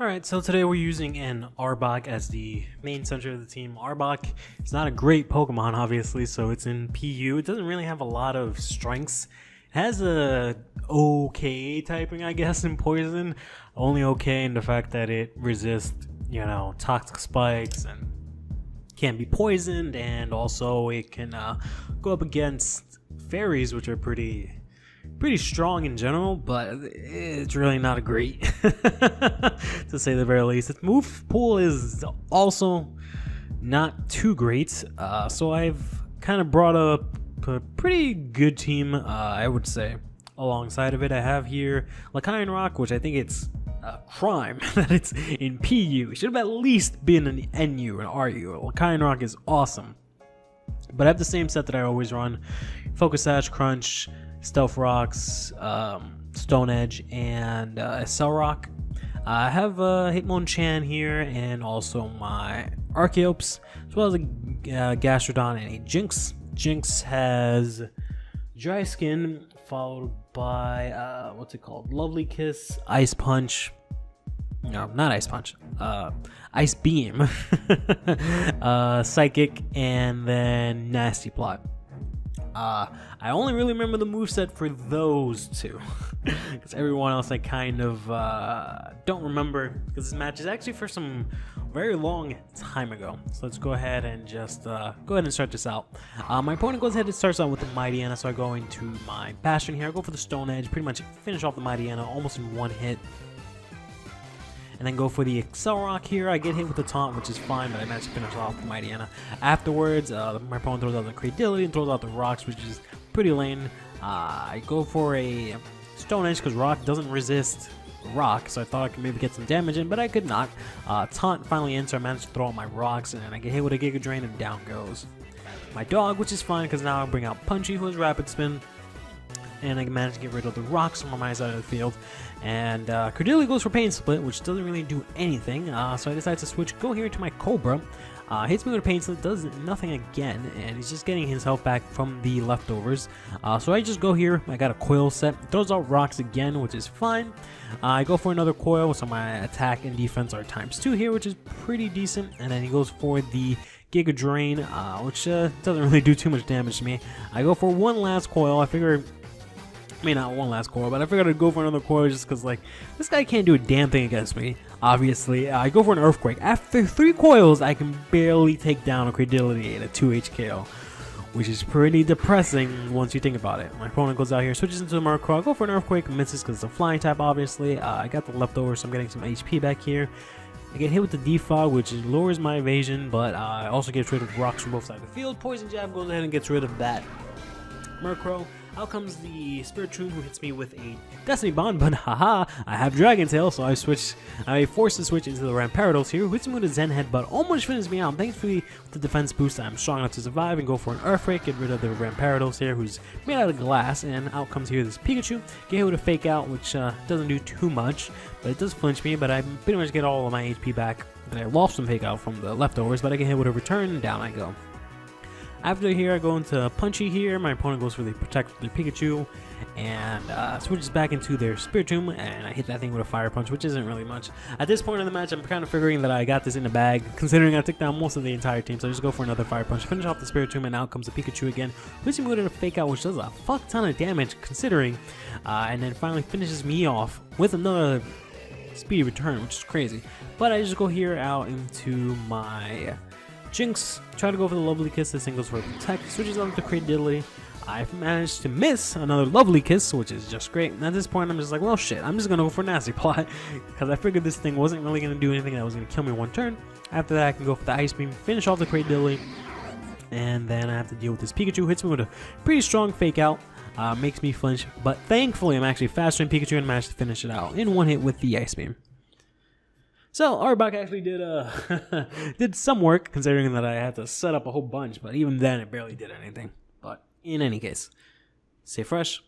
Alright, so today we're using an Arbok as the main center of the team. Arbok is not a great Pokemon, obviously, so it's in PU. It doesn't really have a lot of strengths. It has a okay typing, I guess, in Poison. Only okay in the fact that it resists, toxic spikes and can't be poisoned, and also it can go up against fairies, which are pretty strong in general, but it's really not a great to say the very least. Its move pool is also not too great, so I've kind of brought up a pretty good team, I would say. Alongside of it, I have here CurlyHairedHero, which I think it's a crime that it's in PU. It should have at least been an NU, an RU. CurlyHairedHero is awesome, but I have the same set that I always run: Focus Sash, Crunch, Stealth Rocks, Stone Edge, and Cell Rock. I have Hitmonchan here, and also my Archeops, as well as a Gastrodon and a Jinx. Jinx has Dry Skin, followed by what's it called? Lovely Kiss, Ice Punch. No, not Ice Punch. Ice Beam, Psychic, and then Nasty Plot. I only really remember the moveset for those two, because everyone else I kind of don't remember, because this match is actually for some very long time ago. So let's go ahead and just go ahead and start this out. My opponent goes ahead and starts out with the Mightyena, so I go into my Bastion here. I go for the Stone Edge, pretty much finish off the Mightyena almost in one hit. And then go for the Cell Rock here. I get hit with the taunt, which is fine, but I managed to finish off the Mightyena. Afterwards, my opponent throws out the Credility and throws out the Rocks, which is pretty lame. I go for a Stone Edge because Rock doesn't resist Rock, so I thought I could maybe get some damage in, but I could not. Taunt finally ends, so I managed to throw out my Rocks, and then I get hit with a Giga Drain, and down goes my dog, which is fine because now I bring out Punchy, who has Rapid Spin. And I managed to get rid of the Rocks from my side of the field. And Credility goes for Pain Split, which doesn't really do anything. So I decide to switch, go here to my Cobra. Hits me with a Pain Split, does nothing again, and he's just getting his health back from the leftovers. So I just go here, I got a Coil set, throws out Rocks again, which is fine. I go for another Coil, so my attack and defense are ×2 here, which is pretty decent. And then he goes for the Giga Drain, which doesn't really do too much damage to me. I go for one last Coil. Not one last coil, but I figured I'd go for another coil just because, this guy can't do a damn thing against me, obviously. I go for an Earthquake. After 3 coils, I can barely take down a Credility at a 2 HKO, which is pretty depressing once you think about it. My opponent goes out here, switches into the Murkrow. I go for an Earthquake, misses because it's a flying type, obviously. I got the leftovers, so I'm getting some HP back here. I get hit with the Defog, which lowers my evasion, but I also get rid of Rocks from both sides of the field. Poison Jab goes ahead and gets rid of that Murkrow. Out comes the Spiritomb, who hits me with a Destiny Bond, but haha, I have Dragon Tail, so I force to switch into the Rampardos here, who hits me with a Zen Headbutt, almost finishes me out. Thankfully, with the defense boost, I'm strong enough to survive and go for an Earthquake, get rid of the Rampardos here, who's made out of glass, and out comes here this Pikachu, get hit with a Fake Out, which doesn't do too much, but it does flinch me, but I pretty much get all of my HP back, and I lost some Fake Out from the leftovers, but I get hit with a Return, and down I go. After here, I go into Punchy here. My opponent goes for the Protect the Pikachu and switches back into their Spiritomb, and I hit that thing with a Fire Punch, which isn't really much. At this point in the match, I'm kind of figuring that I got this in the bag, considering I took down most of the entire team, so I just go for another Fire Punch, finish off the Spiritomb, and out comes the Pikachu again, hits me with a Fake Out, which does a fuck ton of damage, considering, and then finally finishes me off with another Speedy Return, which is crazy. But I just go here out into my Jinx, try to go for the Lovely Kiss. This thing goes for Protect, switches on to Credility. I've managed to miss another Lovely Kiss, which is just great. And at this point, I'm just like, well, shit, I'm just gonna go for Nasty Plot, because I figured this thing wasn't really gonna do anything that was gonna kill me one turn. After that, I can go for the Ice Beam, finish off the Credility, and then I have to deal with this Pikachu. Hits me with a pretty strong Fake Out, makes me flinch, but thankfully, I'm actually faster than Pikachu and managed to finish it out in one hit with the Ice Beam. So Arbok actually did some work, considering that I had to set up a whole bunch, but even then it barely did anything. But in any case, stay fresh,